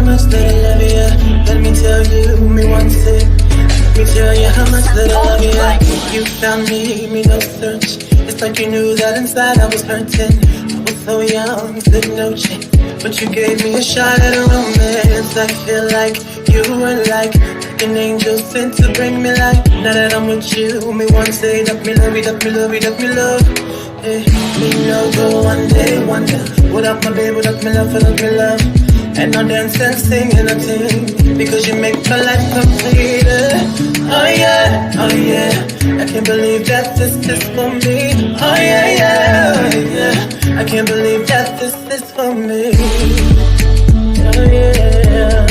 how much that I love you. Let me tell you, me once it. Let me tell you how much that I love you. You found me no search. It's like you knew that inside I was hurting. I was so young, stood no chance. But you gave me a shot at a romance. I feel like you were like an angel sent to bring me life. Now that I'm with you, me want say that me love it, that me love it, that me love. Hey, me no go one day wonder. Without my baby, without me love, without me love. And I dance and sing and I sing because you make my life complete. Oh yeah, oh yeah. I can't believe that this is for me. Oh yeah, yeah, oh yeah. I can't believe that this is for me. Oh yeah.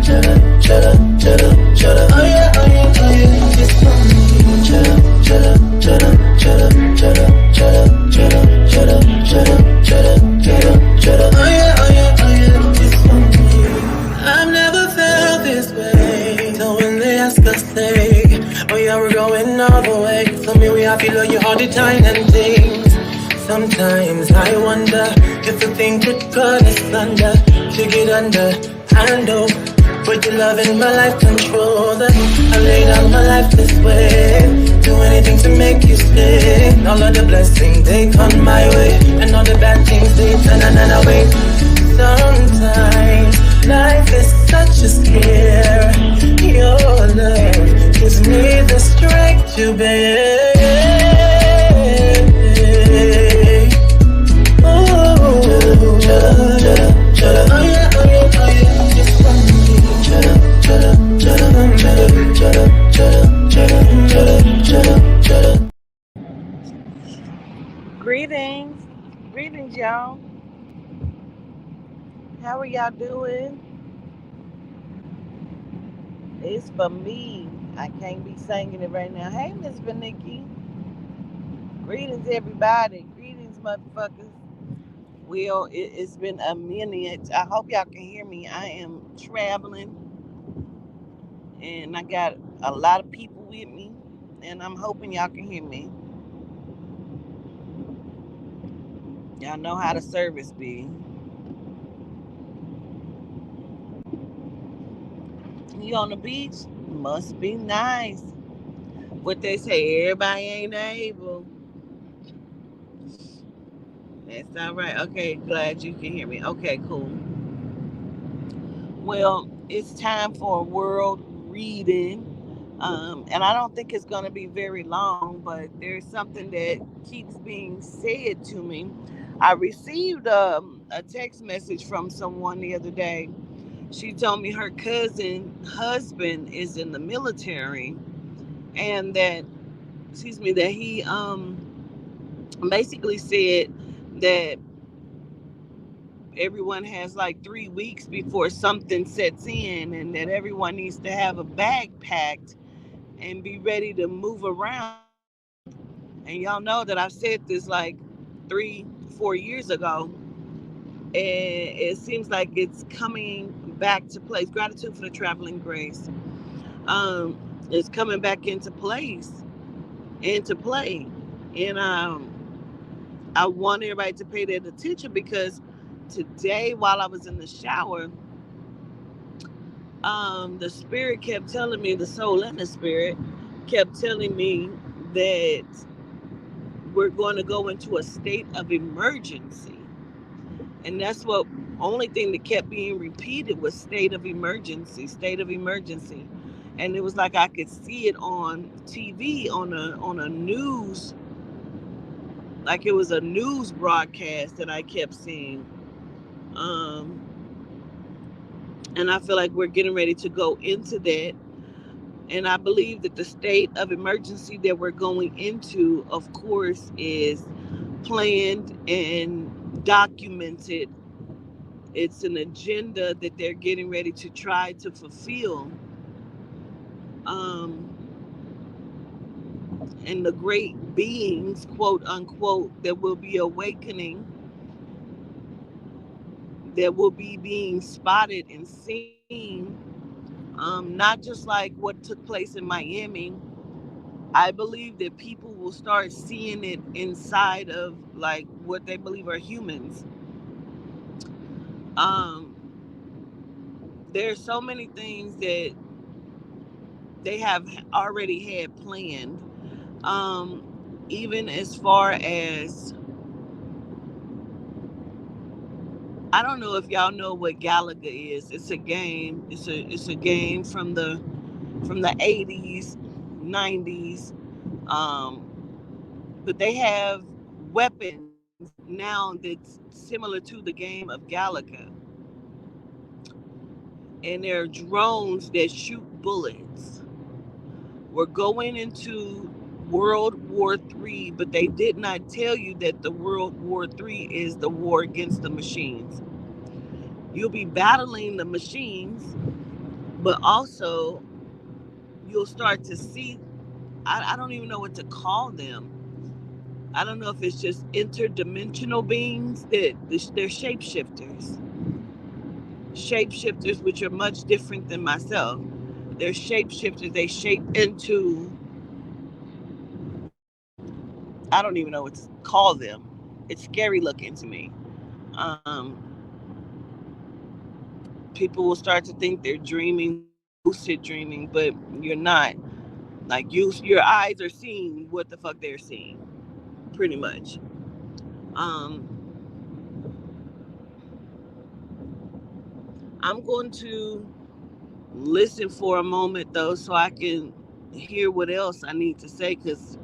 Shut up, shut up, shut up, shut up. Oh yeah, oh yeah, oh yeah. It's for me. Shut up, shut up, shut up, shut up, shut up, shut up, shut up, shut up, shut up, shut up, shut up, shut up. Oh yeah, oh yeah, oh yeah. It's for me. I've never felt this way. So when they ask us, say, oh yeah, we're going all the way. Tell me we have feel you all the time and things. Sometimes I wonder if the thing could cut us under, to get under, I know. Put your love in my life, control that. I lay down my life this way. Do anything to make you stay. All of the blessings, they come my way. And all the bad things, they turn away. Sometimes life is such a scare. Your love gives me the strength to bear. Oh, shut up, shut up. Oh yeah, oh yeah, oh yeah. Just for me. Shut up, shut up, shut up, shut up, shut up, shut up, shut up, shut up, shut up, shut up. Greetings. Greetings, y'all. How are y'all doing? It's for me. I can't be singing it right now. Hey, Miss Vanicki. Greetings, everybody. Greetings, motherfuckers. Well, it's been a minute. I hope y'all can hear me. I am traveling and I got a lot of people with me, and I'm hoping y'all can hear me. Y'all know how the service be. You on the beach? Must be nice. What they say, everybody ain't able. That's all right. Okay, glad you can hear me. Okay, cool. Well, it's time for a world reading. And I don't think it's going to be very long, but there's something that keeps being said to me. I received a text message from someone the other day. She told me her cousin husband is in the military, and that, excuse me, that he basically said that everyone has like 3 weeks before something sets in, and that everyone needs to have a bag packed and be ready to move around. And y'all know that I've said this like 3, 4 years ago, and it seems like it's coming back to place. Gratitude for the traveling grace. Um, it's coming back into place, into play, and I want everybody to pay that attention because today, while I was in the shower, the spirit kept telling me, the soul and the spirit kept telling me that we're going to go into a state of emergency. And that's what only thing that kept being repeated was state of emergency, state of emergency. And it was like I could see it on TV, on a news, like it was a news broadcast that I kept seeing. Um, and I feel like we're getting ready to go into that. And I believe that the state of emergency that we're going into, of course, is planned and documented. It's an agenda that they're getting ready to try to fulfill. Um, and the great beings, quote unquote, that will be awakening, that will be being spotted and seen, not just like what took place in Miami. I believe that people will start seeing it inside of like what they believe are humans. Um, there's so many things that they have already had planned. Even as far as, I don't know if y'all know what Galaga is. It's a game. It's a game from the 80s, 90s. But they have weapons now that's similar to the game of Galaga, and there are drones that shoot bullets. We're going into World War III, but they did not tell you that the World War III is the war against the machines. You'll be battling the machines, but also you'll start to see, I don't even know what to call them. I don't know if it's just interdimensional beings that they're shapeshifters. Shapeshifters, which are much different than myself. They're shapeshifters. They shape into, I don't even know what to call them. It's scary looking to me. Um, People will start to think they're dreaming, lucid dreaming, but you're not. Like your eyes are seeing what the fuck they're seeing, pretty much. Um, I'm going to listen for a moment though, so I can hear what else I need to say, because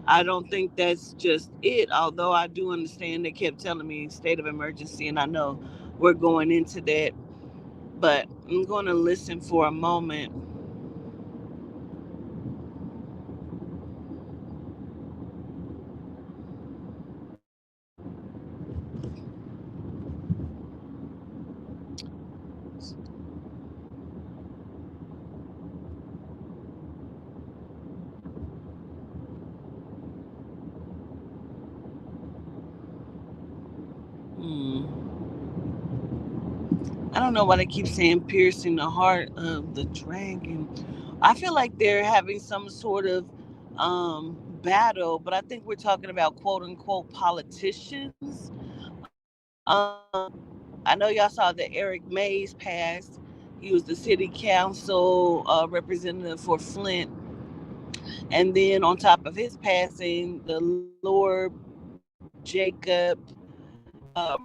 I don't think that's just it. Although I do understand they kept telling me state of emergency, and I know we're going into that. But I'm going to listen for a moment. Hmm. I don't know why they keep saying piercing the heart of the dragon. I feel like they're having some sort of battle, but I think we're talking about quote unquote politicians. I know y'all saw that Eric Mays passed. He was the city council representative for Flint. And then on top of his passing, the Lord Jacob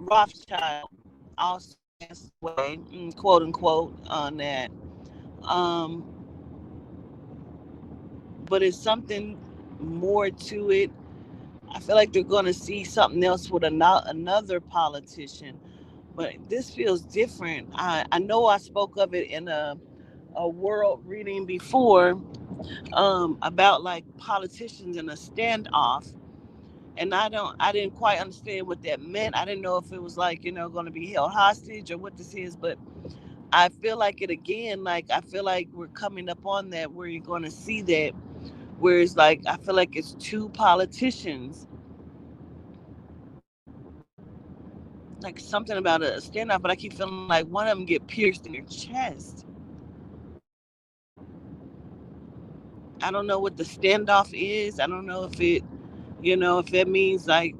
Rothschild also passed away, quote unquote, on that. Um, but it's something more to it. I feel like they're going to see something else with another politician, but this feels different. I know I spoke of it in a world reading before, about like politicians in a standoff, and I didn't quite understand what that meant. I didn't know if it was like, going to be held hostage or what this is, but I feel like it again. Like I feel like we're coming up on that where you're going to see that, where it's like I feel like it's two politicians, like something about a standoff, but I keep feeling like one of them get pierced in their chest. I don't know what the standoff is. I don't know if it, if it means like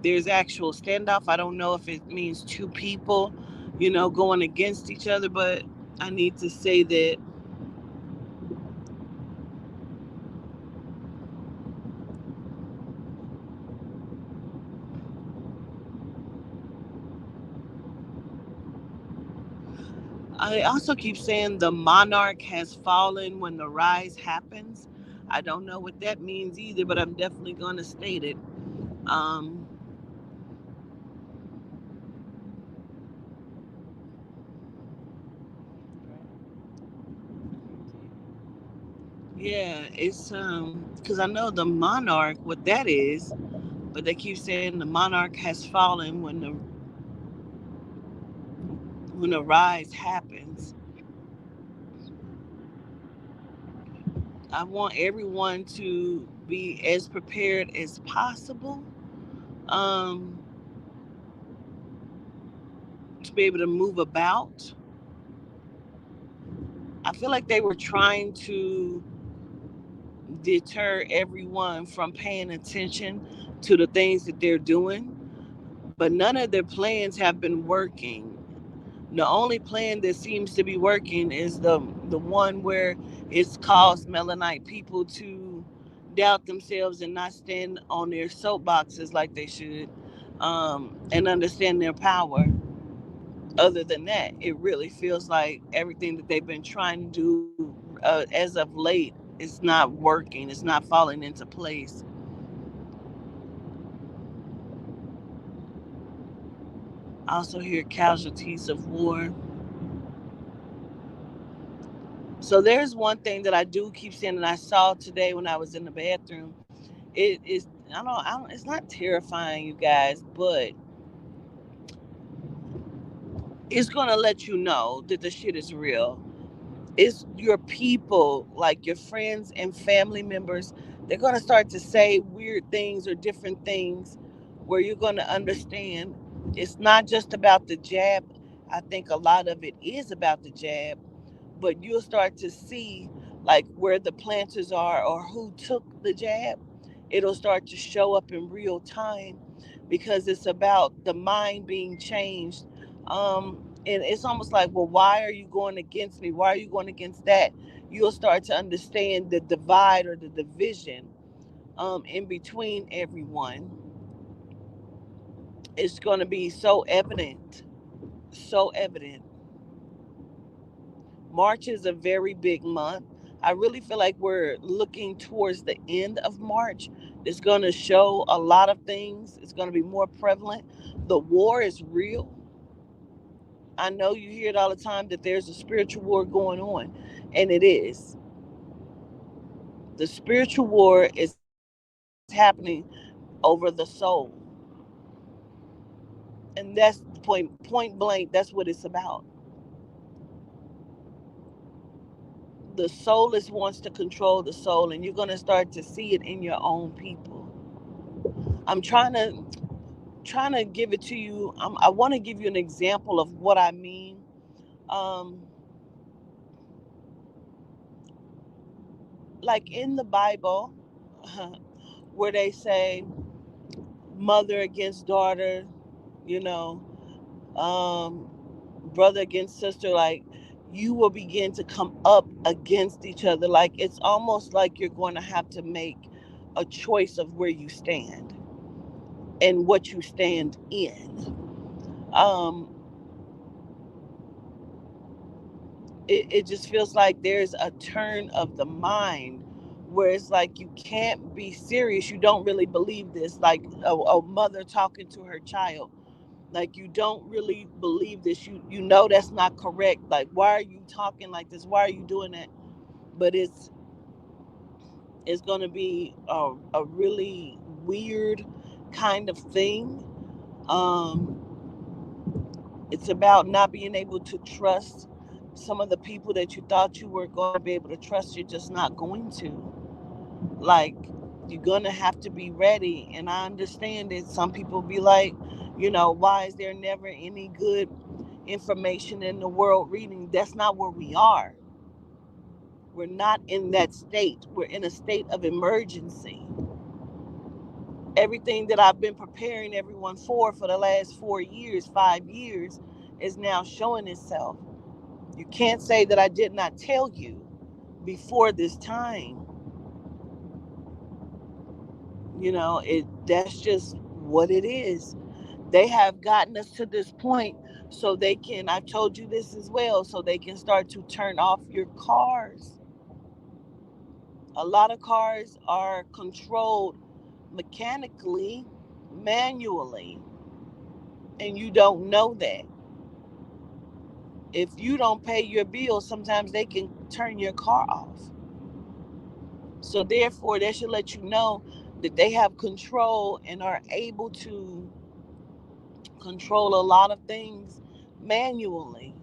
there's actual standoff. I don't know if it means two people, going against each other, but I need to say that I also keep saying the monarch has fallen when the rise happens. I don't know what that means either, but I'm definitely going to state it. Um, yeah, it's because I know the monarch what that is, but they keep saying the monarch has fallen when the rise happens. I want everyone to be as prepared as possible, um, to be able to move about. I feel like they were trying to deter everyone from paying attention to the things that they're doing, but none of their plans have been working. The only plan that seems to be working is the one where it's caused Melaninite people to doubt themselves and not stand on their soapboxes like they should, and understand their power. Other than that, it really feels like everything that they've been trying to do as of late is not working. It's not falling into place. I also hear casualties of war. So there's one thing that I do keep saying, and I saw today when I was in the bathroom. It is, I don't. It's not terrifying, you guys, but it's gonna let you know that the shit is real. It's your people, like your friends and family members. They're gonna start to say weird things or different things, where you're gonna understand it's not just about the jab. I think a lot of it is about the jab, but you'll start to see like where the planters are or who took the jab. It'll start to show up in real time because it's about the mind being changed. And it's almost like, well, why are you going against me? Why are you going against that? You'll start to understand the divide or the division in between everyone. It's going to be so evident, so evident. March is a very big month. I really feel like we're looking towards the end of March. It's going to show a lot of things. It's going to be more prevalent. The war is real. I know you hear it all the time that there's a spiritual war going on, and it is. The spiritual war is happening over the soul. And that's the point blank, that's what it's about. The soul is wants to control the soul, and you're going to start to see it in your own people. I'm trying to give it to you. I want to give you an example of what I mean. Um, like in the Bible, where they say mother against daughter, you know, um, brother against sister, like you will begin to come up against each other. Like it's almost like you're going to have to make a choice of where you stand and what you stand in. Um, it just feels like there's a turn of the mind where it's like you can't be serious. You don't really believe this, like a mother talking to her child. Like you don't really believe this. You know that's not correct. Like why are you talking like this? Why are you doing that? But it's going to be a really weird kind of thing. It's about not being able to trust some of the people that you thought you were going to be able to trust. You're just not going to. Like, you're going to have to be ready. And I understand that some people be like, why is there never any good information in the world reading? That's not where we are. We're not in that state. We're in a state of emergency. Everything that I've been preparing everyone for the last 4 years, 5 years, is now showing itself. You can't say that I did not tell you before this time. That's just what it is. They have gotten us to this point so they can, I've told you this as well, so they can start to turn off your cars. A lot of cars are controlled mechanically, manually, and you don't know that. If you don't pay your bill, sometimes they can turn your car off. So therefore, they should let you know that they have control and are able to control a lot of things manually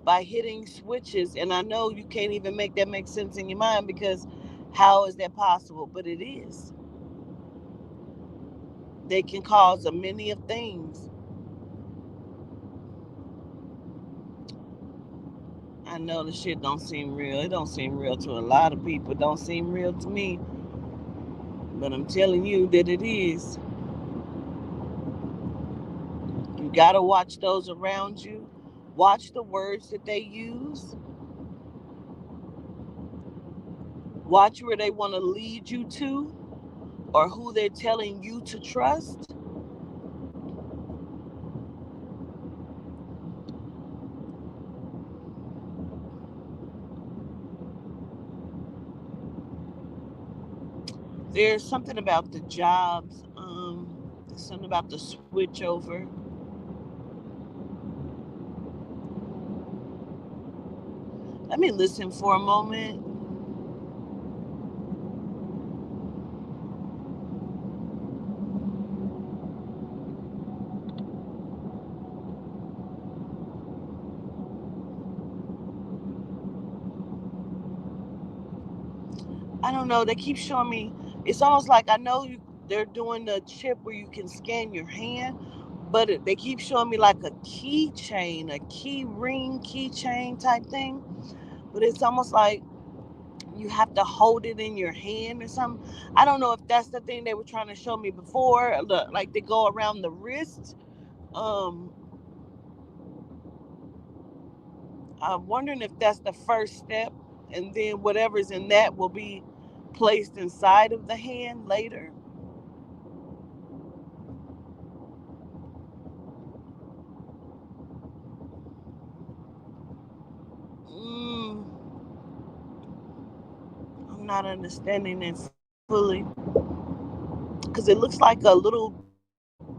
by hitting switches. And I know you can't even make that make sense in your mind, because how is that possible? But it is. They can cause a many of things. I know the shit don't seem real. It don't seem real to a lot of people. It don't seem real to me. But I'm telling you that it is. You gotta watch those around you. Watch the words that they use. Watch where they want to lead you to, or who they're telling you to trust. There's something about the jobs, something about the switch over. Let me listen for a moment. I don't know. They keep showing me. It's almost like I know they're doing the chip where you can scan your hand, but they keep showing me like a keychain, a key ring, keychain type thing. But it's almost like you have to hold it in your hand or something. I don't know if that's the thing they were trying to show me before. Like they go around the wrist. Um, I'm wondering if that's the first step, and then whatever's in that will be placed inside of the hand later. Mm, I'm not understanding it fully because it looks like a little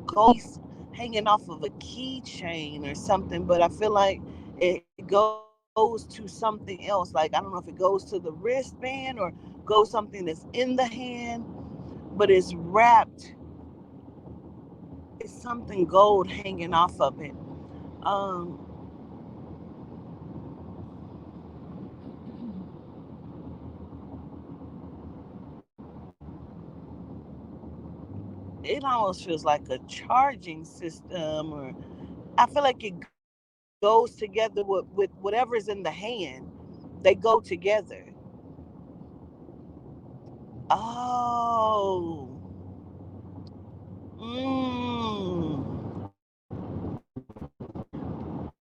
gold piece hanging off of a keychain or something, but I feel like it goes to something else. Like I don't know if it goes to the wristband or goes something that's in the hand, but it's wrapped. It's something gold hanging off of it. Um, it almost feels like a charging system, or I feel like it goes together with whatever's in the hand. They go together. Oh. Mm.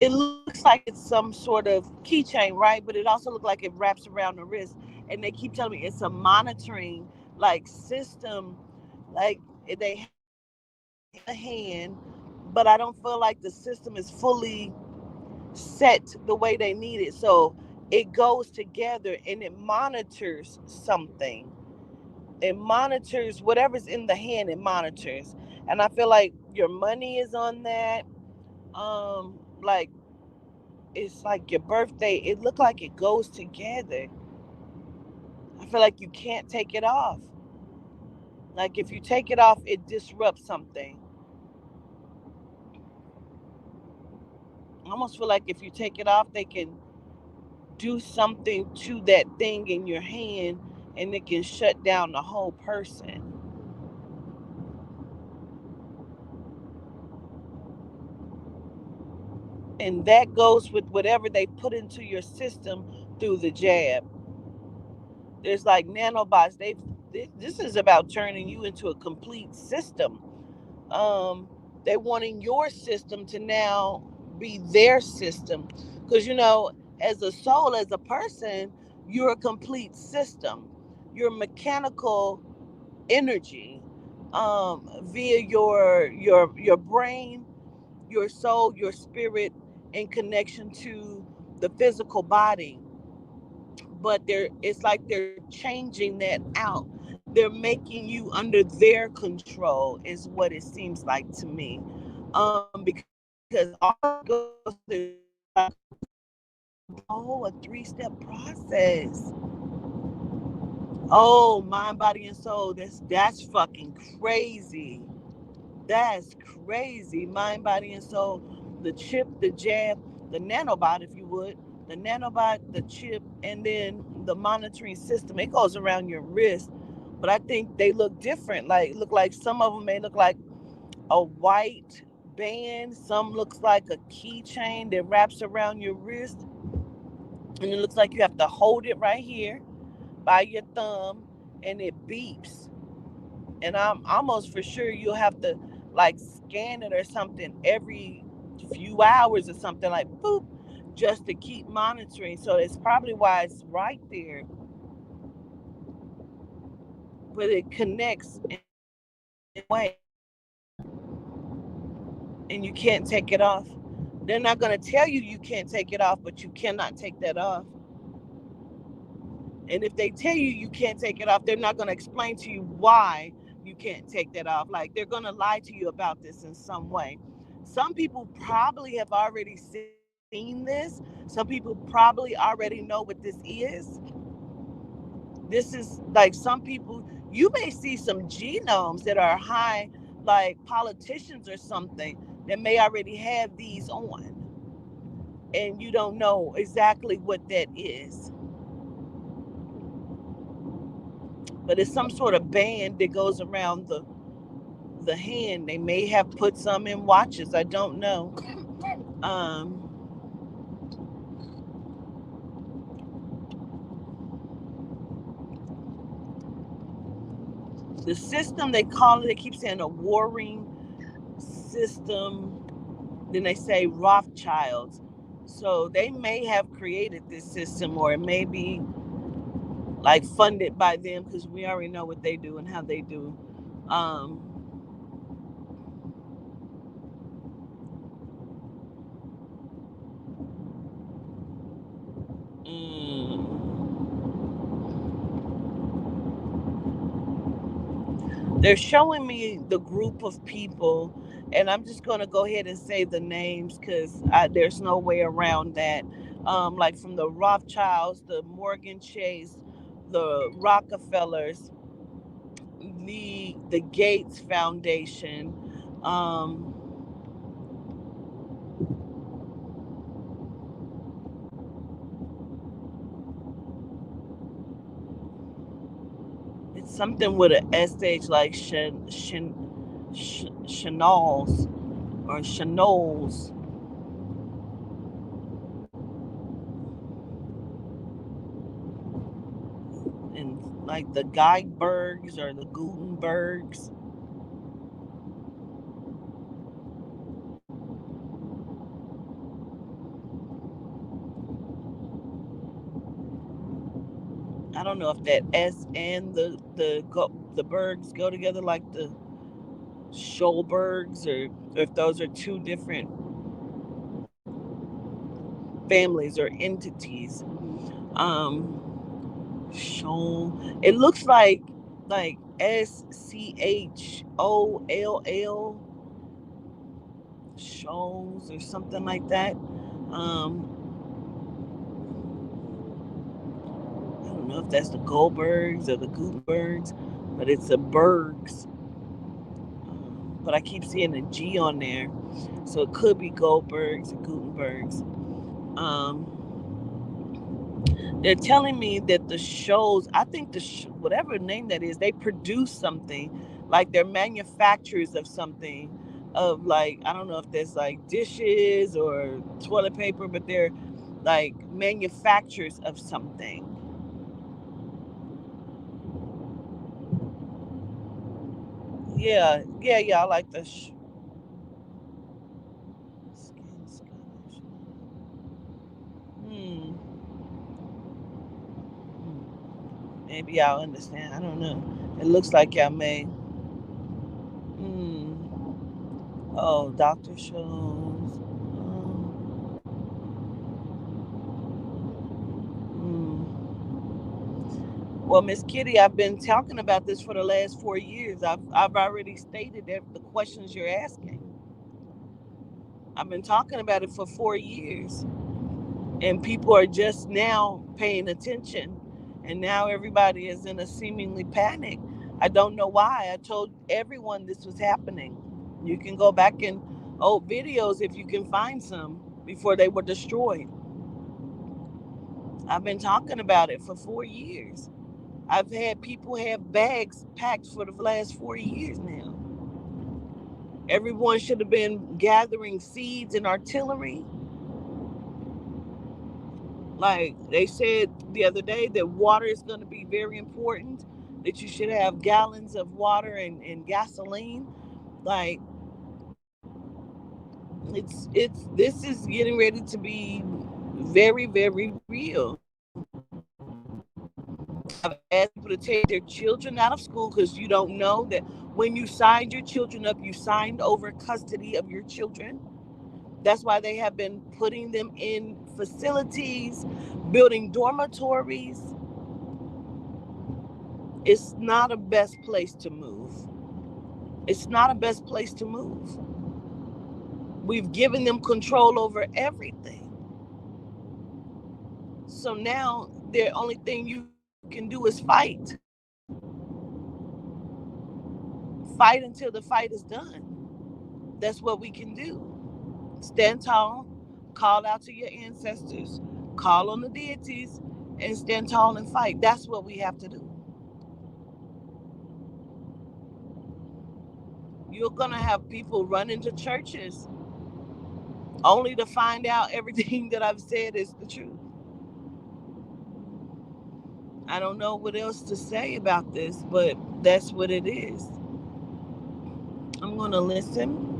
It looks like it's some sort of keychain, right? But it also looks like it wraps around the wrist. And they keep telling me it's a monitoring like system. Like they have in the hand, but I don't feel like the system is fully set the way they need it. So it goes together and it monitors something. It monitors whatever's in the hand, it monitors. And I feel like your money is on that. Like it's like your birthday. It looked like it goes together. I feel like you can't take it off. Like if you take it off, it disrupts something. I almost feel like if you take it off, they can do something to that thing in your hand and it can shut down the whole person. And that goes with whatever they put into your system through the jab. There's like nanobots. This is about turning you into a complete system. Um, they wanting your system to now be their system, because as a soul, as a person, you're a complete system. You're mechanical energy, via your brain, your soul, your spirit, in connection to the physical body. But it's like they're changing that out. They're making you under their control, is what it seems like to me. Because all it goes through a 3-step process. Oh, mind, body, and soul. That's fucking crazy. That's crazy. Mind, body, and soul. The chip, the jab, the nanobot, if you would. The nanobot, the chip, and then the monitoring system. It goes around your wrist. But I think they look different. Like look like some of them may look like a white band. Some looks like a keychain that wraps around your wrist. And it looks like you have to hold it right here by your thumb and it beeps. And I'm almost for sure you'll have to like scan it or something every few hours or something, like boop, just to keep monitoring. So it's probably why it's right there, but it connects in a way, and you can't take it off. They're not going to tell you you can't take it off, but you cannot take that off. And if they tell you you can't take it off, they're not going to explain to you why you can't take that off. Like, they're going to lie to you about this in some way. Some people probably have already seen this. Some people probably already know what this is. This is like, some people, you may see some genomes that are high, like politicians or something, that may already have these on, and you don't know exactly what that is. But it's some sort of band that goes around the hand. They may have put some in watches. I don't know. Um, the system, they call it, they keep saying a warring system. Then they say Rothschilds. So they may have created this system, or it may be like funded by them, because we already know what they do and how they do. Um, mm, they're showing me the group of people, and I'm just going to go ahead and say the names, because there's no way around that. Like, from the Rothschilds, the Morgan Chase, the Rockefellers, the Gates Foundation. Um, it's something with an SH, like Chanels or Chanels, and like the Geibergs or the Gutenbergs. I don't know if that S and the Bergs go together, like the Schulbergs, or if those are two different families or entities. Scholl. It looks like Scholl, Shoals or something like that. I don't know if that's the Goldbergs or the Gutenbergs, but it's the Bergs. But I keep seeing a G on there, so it could be Goldbergs or Gutenbergs. Um, they're telling me that the shows, I think whatever name that is, they produce something, like they're manufacturers of something, of, like, I don't know if there's like dishes or toilet paper, but they're like manufacturers of something. Yeah, yeah, yeah. I like the skin Scottish. Hmm. Maybe I'll understand. I don't know. It looks like y'all may. Hmm. Oh, doctor shows. Well, Miss Kitty, I've been talking about this for the last 4 years. I've already stated that the questions you're asking. I've been talking about it for 4 years, and people are just now paying attention, and now everybody is in a seemingly panic. I don't know why. I told everyone this was happening. You can go back in old videos if you can find some before they were destroyed. I've been talking about it for 4 years. I've had people have bags packed for the last 4 years now. Everyone should have been gathering seeds and artillery. Like they said the other day, that water is going to be very important, that you should have gallons of water and gasoline. Like, It's this is getting ready to be very, very real. I've asked people to take their children out of school because you don't know that when you signed your children up, you signed over custody of your children. That's why they have been putting them in facilities, building dormitories. It's not a best place to move. It's not a best place to move. We've given them control over everything. So now the only thing you can do is fight. Fight until the fight is done. That's what we can do. Stand tall, call out to your ancestors, call on the deities, and stand tall and fight. That's what we have to do. You're going to have people run into churches only to find out everything that I've said is the truth. I don't know what else to say about this, but that's what it is. I'm going to listen.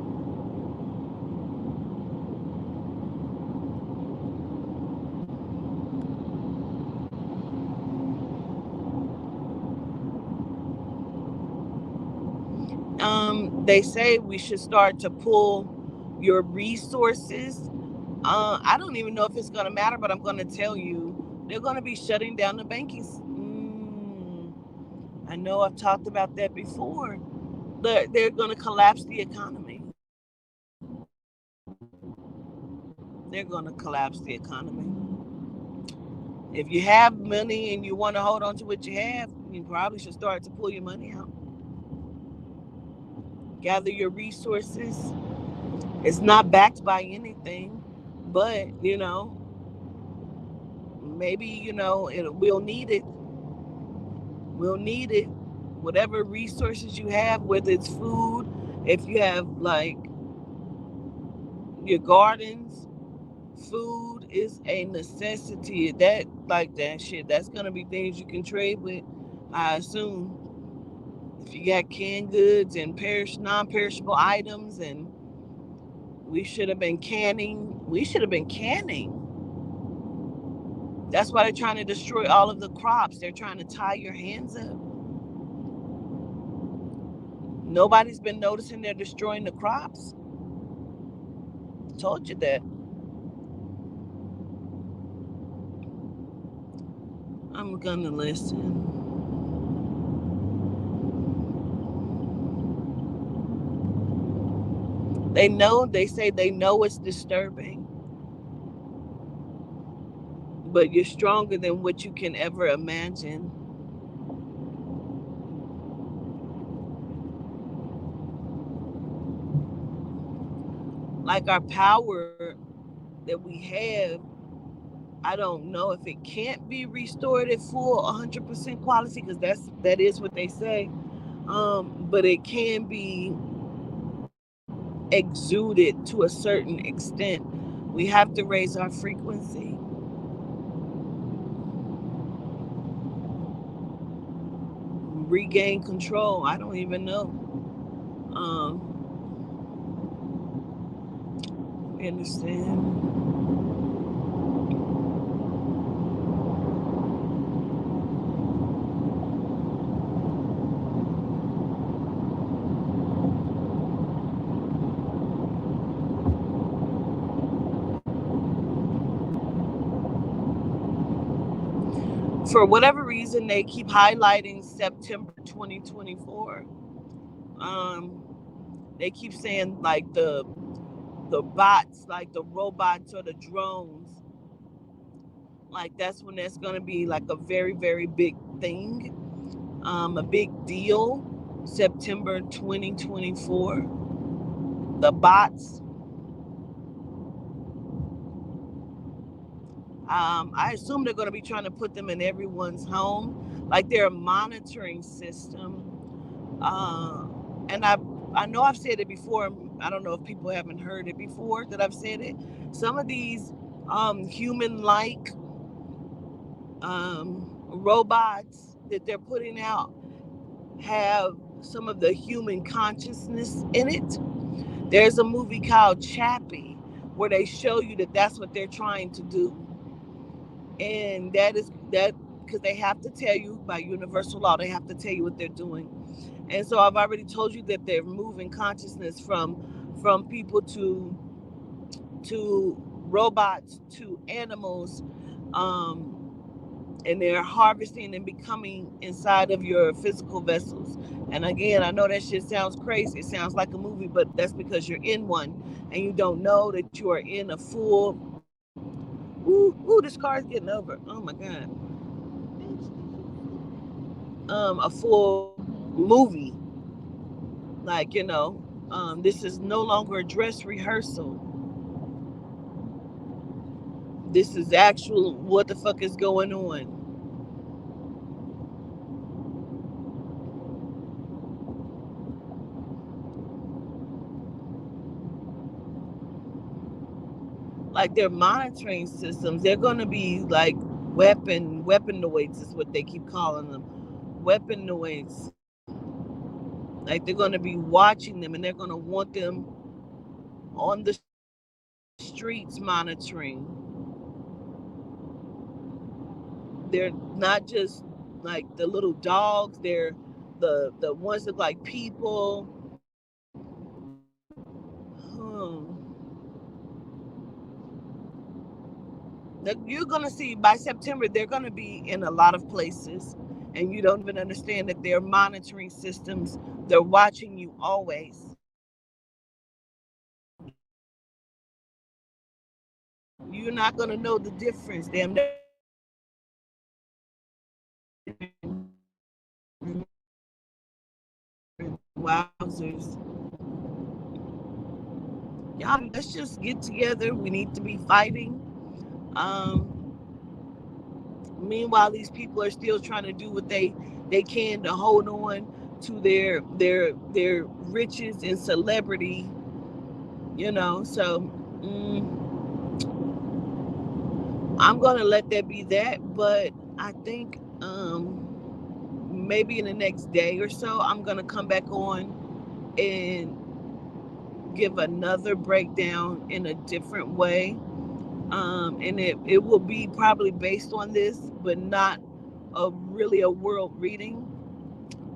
They say we should start to pull your resources. I don't even know if it's going to matter, but I'm going to tell you they're going to be shutting down the banking. I know I've talked about that before. They're going to collapse the economy. They're going to collapse the economy. If you have money and you want to hold on to what you have, you probably should start to pull your money out. Gather your resources. It's not backed by anything, but maybe we'll need it. We'll need it. Whatever resources you have, whether it's food, if you have like your gardens, food is a necessity. That shit, that's gonna be things you can trade with, I assume. If you got canned goods and non-perishable items, and we should have been canning. We should have been canning. That's why they're trying to destroy all of the crops. They're trying to tie your hands up. Nobody's been noticing they're destroying the crops. Told you that. I'm gonna listen. They say they know it's disturbing, but you're stronger than what you can ever imagine. Like our power that we have, I don't know if it can't be restored at full 100% quality, because that is what they say. But it can be exuded to a certain extent. We have to raise our frequency. Regain control. I don't even know. You understand? For whatever reason, they keep highlighting September 2024. They keep saying like the bots, like the robots or the drones, like that's when that's going to be like a very, very big thing, a big deal. September 2024. The bots. I assume they're going to be trying to put them in everyone's home, like they're a monitoring system. And I know I've said it before. I don't know if people haven't heard it before that I've said it. Some of these human-like robots that they're putting out have some of the human consciousness in it. There's a movie called Chappie where they show you that that's what they're trying to do. And that is that because they have to tell you by universal law, they have to tell you what they're doing. And so I've already told you that they're moving consciousness from people to robots to animals, and they're harvesting and becoming inside of your physical vessels. And again, I know that shit sounds crazy. It sounds like a movie, but that's because you're in one and you don't know that you are in a full. Ooh, this car is getting over. Oh my god. A full movie. Like, this is no longer a dress rehearsal. This is actual what the fuck is going on. Like their monitoring systems, they're gonna be like weaponoids is what they keep calling them. Weaponoids. Like they're gonna be watching them and they're gonna want them on the streets monitoring. They're not just like the little dogs, they're the ones that like people. You're gonna see by September they're gonna be in a lot of places, and you don't even understand that they're monitoring systems. They're watching you always. You're not gonna know the difference. Damn, wowzers. Y'all, let's just get together. We need to be fighting. Meanwhile, these people are still trying to do what they can to hold on to their riches and celebrity. So I'm gonna let that be that. But I think maybe in the next day or so, I'm gonna come back on and give another breakdown in a different way. And it will be probably based on this, but not really a world reading.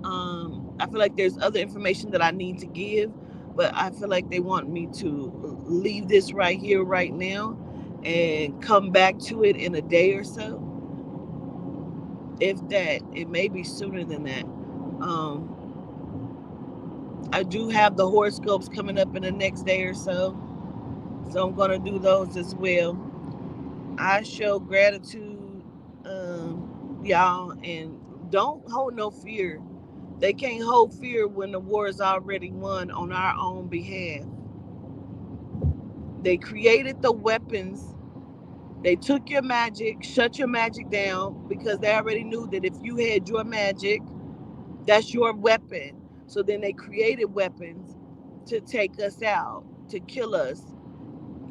I feel like there's other information that I need to give, but I feel like they want me to leave this right here, right now, and come back to it in a day or so. If that, it may be sooner than that. I do have the horoscopes coming up in the next day or so I'm going to do those as well. I show gratitude, y'all, and don't hold no fear. They can't hold fear when the war is already won on our own behalf. They created the weapons. They took your magic, shut your magic down because they already knew that if you had your magic, that's your weapon. So then they created weapons to take us out, to kill us.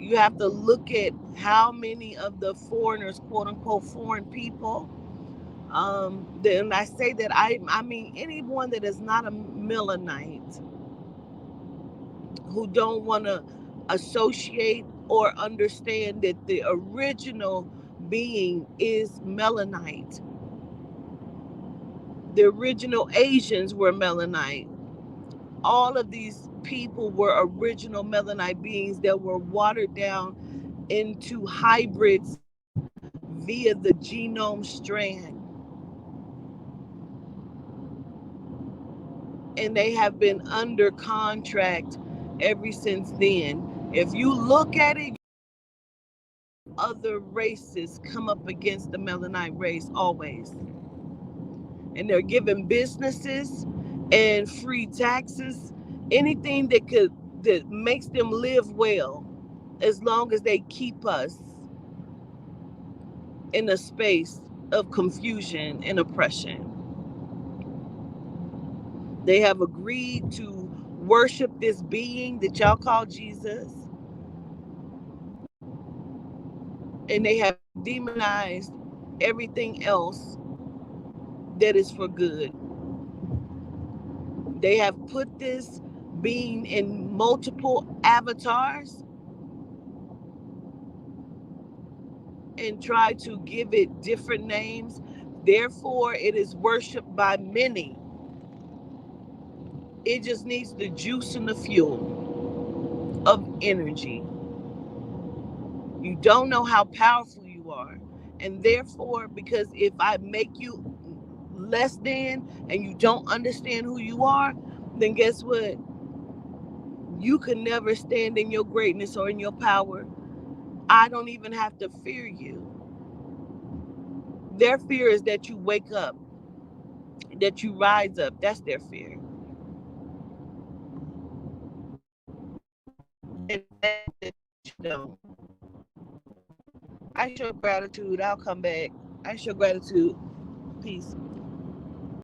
You have to look at how many of the foreigners, quote unquote, foreign people. Then I say that I mean anyone that is not a Melanite who don't want to associate or understand that the original being is Melanite. The original Asians were Melanite. All of these people were original Melanite beings that were watered down into hybrids via the genome strand. And they have been under contract ever since then. If you look at it, other races come up against the Melanite race always. And they're given businesses and free taxes, anything that makes them live well, as long as they keep us in a space of confusion and oppression. They have agreed to worship this being that y'all call Jesus, and they have demonized everything else that is for good. They have put this being in multiple avatars and try to give it different names. Therefore, it is worshiped by many. It just needs the juice and the fuel of energy. You don't know how powerful you are. And therefore, because if I make you less than and you don't understand who you are, then guess what? You can never stand in your greatness or in your power. I don't even have to fear you. Their fear is that you wake up, that you rise up. That's their fear. And that you don't. I show gratitude. I'll come back. I show gratitude. Peace.